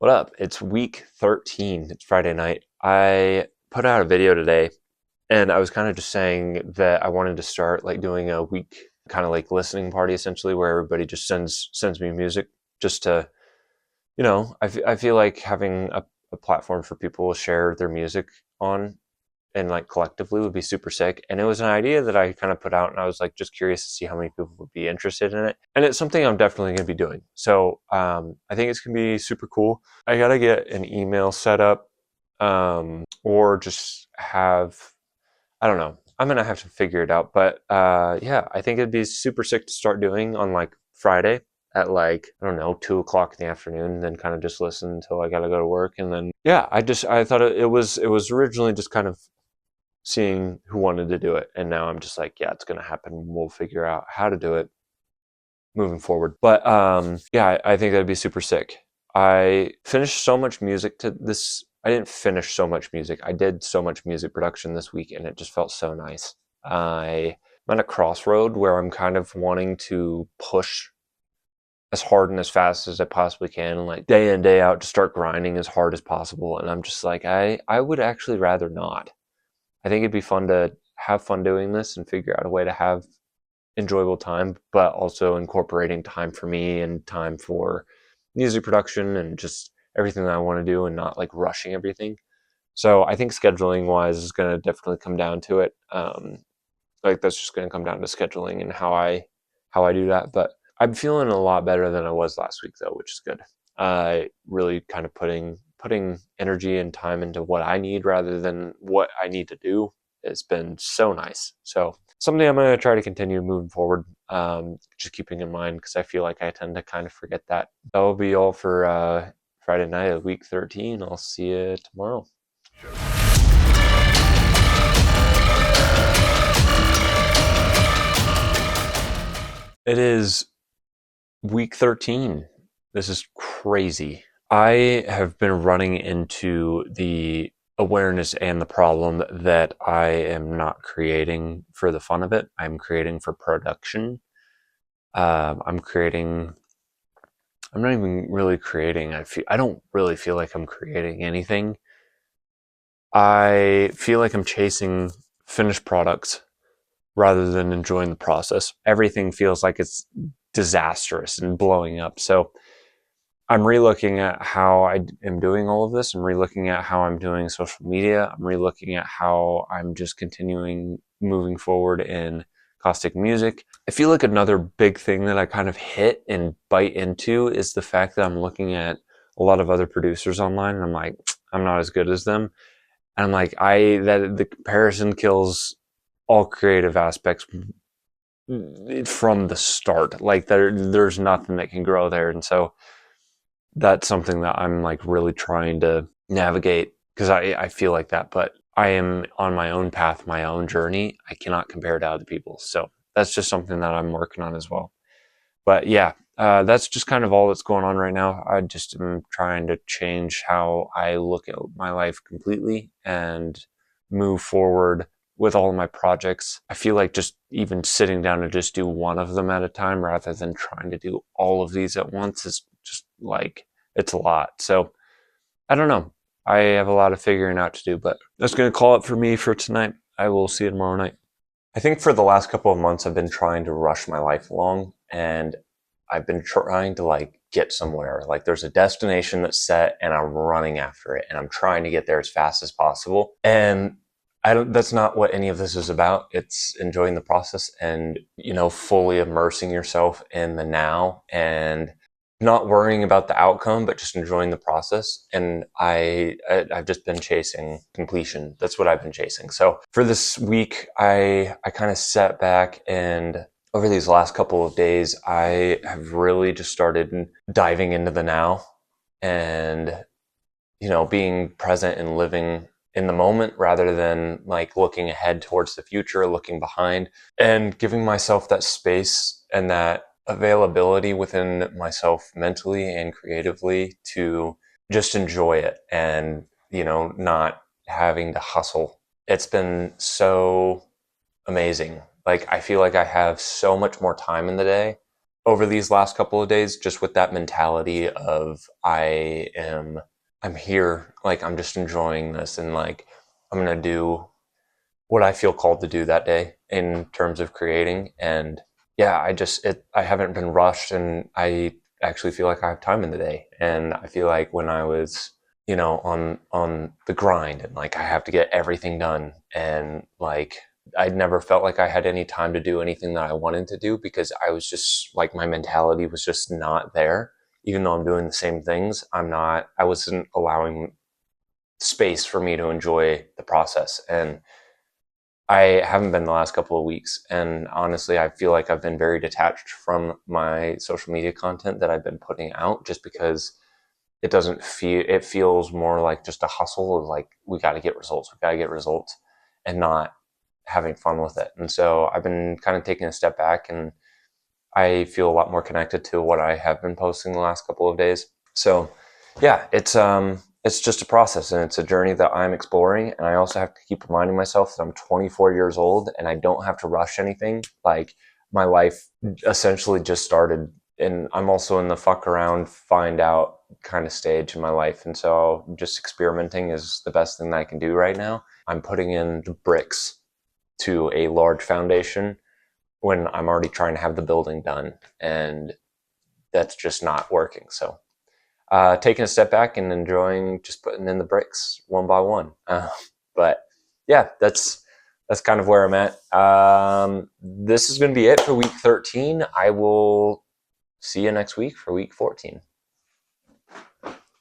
What up? It's week 13. It's Friday night. I put out a video today and I was kind of just saying that I wanted to start like doing a week kind of like listening party essentially where everybody just sends me music just to, I feel like having a platform for people to share their music on and like collectively would be super sick. And it was an idea that I kind of put out and I was like just curious to see how many people would be interested in it. And it's something I'm definitely going to be doing. So I think it's going to be super cool. I got to get an email set up or just have, I don't know. I'm going to have to figure it out. But yeah, I think it'd be super sick to start doing on like Friday at like, I don't know, 2 o'clock in the afternoon, and then kind of just listen until I got to go to work. And then, yeah, I thought it was originally just kind of seeing who wanted to do it. And now I'm just like, yeah, it's going to happen. We'll figure out how to do it moving forward. But yeah, I think that'd be super sick. I finished so much music to this. I didn't finish so much music. I did so much music production this week and it just felt so nice. I'm at a crossroad where I'm kind of wanting to push as hard and as fast as I possibly can, like day in, day out, to start grinding as hard as possible. And I'm just like, I would actually rather not. I think it'd be fun to have fun doing this and figure out a way to have enjoyable time, but also incorporating time for me and time for music production and just everything that I want to do and not like rushing everything. So I think scheduling wise is going to definitely come down to it. Like that's just going to come down to scheduling and how I do that. But I'm feeling a lot better than I was last week though, which is good. Really kind of putting energy and time into what I need rather than what I need to do. It's been so nice. So something I'm going to try to continue moving forward. Just keeping in mind because I feel like I tend to kind of forget that. That will be all for Friday night of week 13. I'll see you tomorrow. It is week 13. This is crazy. I have been running into the awareness and the problem that I am not creating for the fun of it. I'm creating for production. I'm not even really creating. I don't really feel like I'm creating anything. I feel like I'm chasing finished products rather than enjoying the process. Everything feels like it's disastrous and blowing up. So I'm relooking at how I am doing all of this. I'm relooking at how I'm doing social media. I'm relooking at how I'm just continuing moving forward in caustic music. I feel like another big thing that I kind of hit and bite into is the fact that I'm looking at a lot of other producers online and I'm like, I'm not as good as them. And I'm like, that the comparison kills all creative aspects from the start. Like there's nothing that can grow there. And so that's something that I'm like really trying to navigate because I feel like that, but I am on my own path, my own journey. I cannot compare to other people. So that's just something that I'm working on as well. But yeah, that's just kind of all that's going on right now. I just am trying to change how I look at my life completely and move forward with all of my projects. I feel like just even sitting down to just do one of them at a time rather than trying to do all of these at once is just like, it's a lot. So I don't know. I have a lot of figuring out to do, but that's going to call it for me for tonight. I will see you tomorrow night. I think for the last couple of months, I've been trying to rush my life along and I've been trying to like get somewhere. Like there's a destination that's set and I'm running after it and I'm trying to get there as fast as possible. And that's not what any of this is about. It's enjoying the process and, fully immersing yourself in the now and not worrying about the outcome, but just enjoying the process. And I've just been chasing completion. That's what I've been chasing. So for this week, I kind of sat back and over these last couple of days, I have really just started diving into the now and, being present and living in the moment rather than like looking ahead towards the future, looking behind and giving myself that space and that availability within myself mentally and creatively to just enjoy it and, not having to hustle. It's been so amazing. Like, I feel like I have so much more time in the day over these last couple of days, just with that mentality of I'm here, like I'm just enjoying this, and like I'm gonna do what I feel called to do that day in terms of creating. And yeah, I haven't been rushed, and I actually feel like I have time in the day. And I feel like when I was, on the grind, and like I have to get everything done, and like I never felt like I had any time to do anything that I wanted to do, because I was just like, my mentality was just not there. Even though I'm doing the same things, I wasn't allowing space for me to enjoy the process. And I haven't been the last couple of weeks. And honestly, I feel like I've been very detached from my social media content that I've been putting out, just because it feels more like just a hustle of like, we got to get results, and not having fun with it. And so I've been kind of taking a step back, and I feel a lot more connected to what I have been posting the last couple of days. So yeah, it's just a process, and it's a journey that I'm exploring. And I also have to keep reminding myself that I'm 24 years old and I don't have to rush anything. Like, my life essentially just started, and I'm also in the fuck around, find out kind of stage in my life. And so just experimenting is the best thing that I can do right now. I'm putting in the bricks to a large foundation when I'm already trying to have the building done, and that's just not working. So taking a step back and enjoying just putting in the bricks one by one. But yeah, that's kind of where I'm at. This is going to be it for week 13. I will see you next week for week 14.